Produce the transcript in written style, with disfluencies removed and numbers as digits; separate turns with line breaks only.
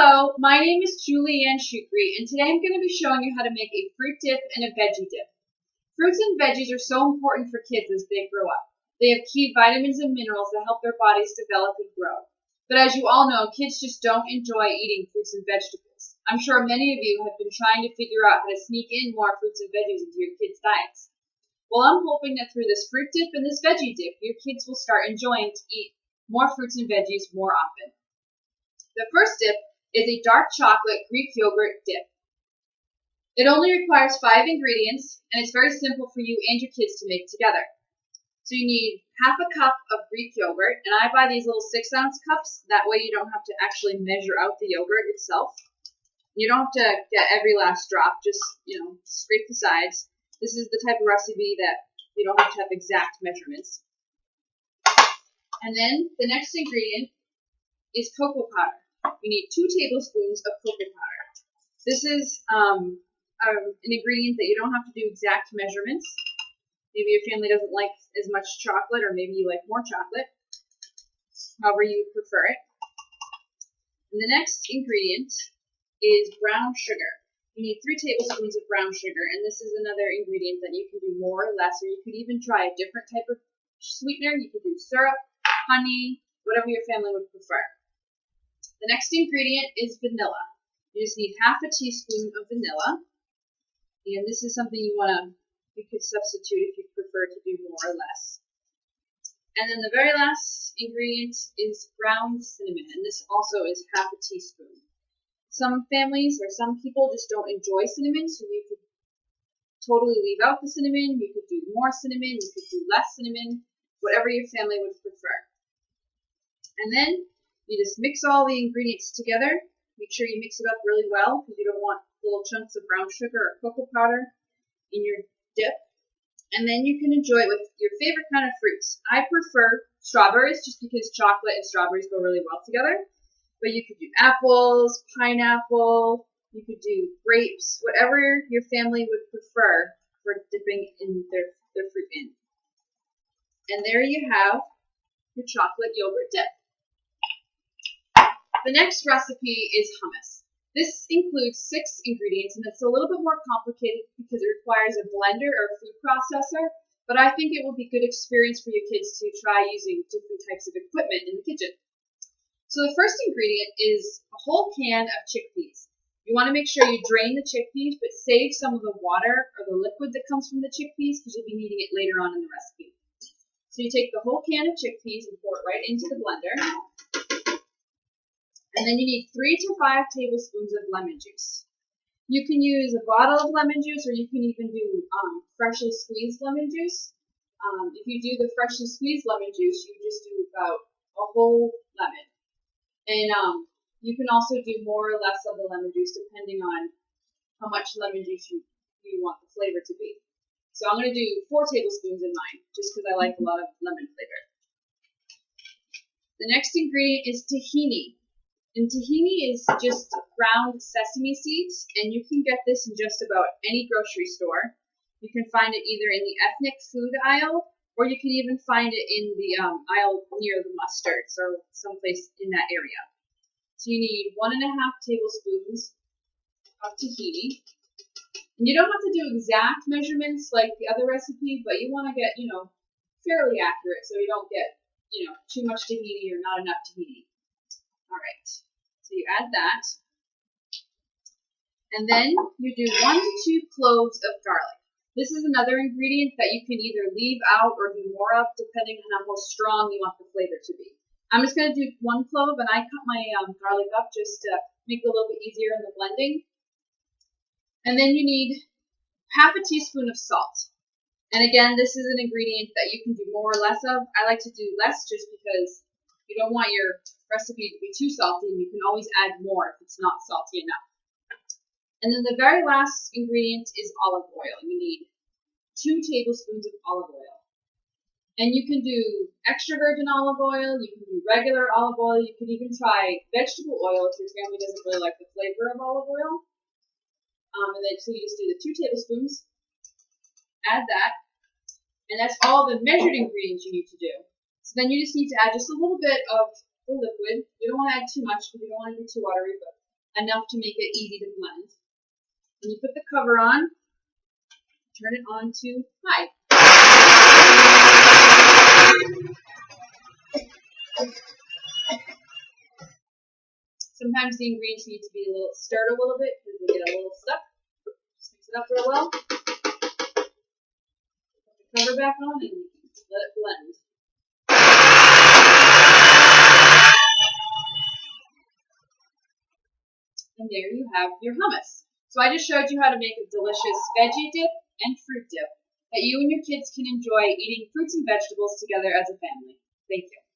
Hello, my name is Julianne Shukri, and today I'm going to be showing you how to make a fruit dip and a veggie dip. Fruits and veggies are so important for kids as they grow up. They have key vitamins and minerals that help their bodies develop and grow. But as you all know, kids just don't enjoy eating fruits and vegetables. I'm sure many of you have been trying to figure out how to sneak in more fruits and veggies into your kids' diets. Well, I'm hoping that through this fruit dip and this veggie dip, your kids will start enjoying to eat more fruits and veggies more often. The first dip is a dark chocolate Greek yogurt dip. It only requires 5 ingredients, and it's very simple for you and your kids to make together. So you need half a cup of Greek yogurt, and I buy these little 6-ounce cups. That way you don't have to actually measure out the yogurt itself. You don't have to get every last drop, just, scrape the sides. This is the type of recipe that you don't have to have exact measurements. And then the next ingredient is cocoa powder. You need 2 tablespoons of cocoa powder. This is an ingredient that you don't have to do exact measurements. Maybe your family doesn't like as much chocolate, or maybe you like more chocolate. However you prefer it. And the next ingredient is brown sugar. You need 3 tablespoons of brown sugar, and this is another ingredient that you can do more or less, or you could even try a different type of sweetener. You could do syrup, honey, whatever your family would prefer. The next ingredient is vanilla. You just need half a teaspoon of vanilla. And this is something you could substitute if you prefer to do more or less. And then the very last ingredient is ground cinnamon, and this also is half a teaspoon. Some families or some people just don't enjoy cinnamon, so you could totally leave out the cinnamon. You could do more cinnamon, you could do less cinnamon, whatever your family would prefer. And then you just mix all the ingredients together. Make sure you mix it up really well, because you don't want little chunks of brown sugar or cocoa powder in your dip. And then you can enjoy it with your favorite kind of fruits. I prefer strawberries, just because chocolate and strawberries go really well together. But you could do apples, pineapple, you could do grapes, whatever your family would prefer for dipping in their fruit in. And there you have your chocolate yogurt dip. The next recipe is hummus. This includes 6 ingredients, and it's a little bit more complicated because it requires a blender or a food processor, but I think it will be a good experience for your kids to try using different types of equipment in the kitchen. So the first ingredient is a whole can of chickpeas. You want to make sure you drain the chickpeas, but save some of the water or the liquid that comes from the chickpeas, because you'll be needing it later on in the recipe. So you take the whole can of chickpeas and pour it right into the blender. And then you need 3 to 5 tablespoons of lemon juice. You can use a bottle of lemon juice, or you can even do freshly squeezed lemon juice. If you do the freshly squeezed lemon juice, you just do about a whole lemon. And you can also do more or less of the lemon juice depending on how much lemon juice you want the flavor to be. So I'm going to do 4 tablespoons in mine, just because I like a lot of lemon flavor. The next ingredient is tahini. And tahini is just ground sesame seeds, and you can get this in just about any grocery store. You can find it either in the ethnic food aisle, or you can even find it in the aisle near the mustards or someplace in that area. So you need 1.5 tablespoons of tahini. And you don't have to do exact measurements like the other recipe, but you want to get, fairly accurate so you don't get, too much tahini or not enough tahini. All right, so you add that. And then you do 1 to 2 cloves of garlic. This is another ingredient that you can either leave out or do more of, depending on how strong you want the flavor to be. I'm just going to do 1 clove, and I cut my garlic up just to make it a little bit easier in the blending. And then you need half a teaspoon of salt. And again, this is an ingredient that you can do more or less of. I like to do less just because you don't want your recipe to be too salty, and you can always add more if it's not salty enough. And then the very last ingredient is olive oil. You need 2 tablespoons of olive oil. And you can do extra virgin olive oil, you can do regular olive oil, you can even try vegetable oil if your family doesn't really like the flavor of olive oil. And then so you just do the 2 tablespoons, add that, and that's all the measured ingredients you need to do. So then you just need to add just a little bit of the liquid. You don't want to add too much because you don't want to be too watery, but enough to make it easy to blend. When you put the cover on, turn it on to high. Sometimes the ingredients need to be stirred a little bit because they get a little stuck. Just mix it up real well. Put the cover back on and let it blend. And there you have your hummus. So I just showed you how to make a delicious veggie dip and fruit dip that you and your kids can enjoy eating fruits and vegetables together as a family. Thank you.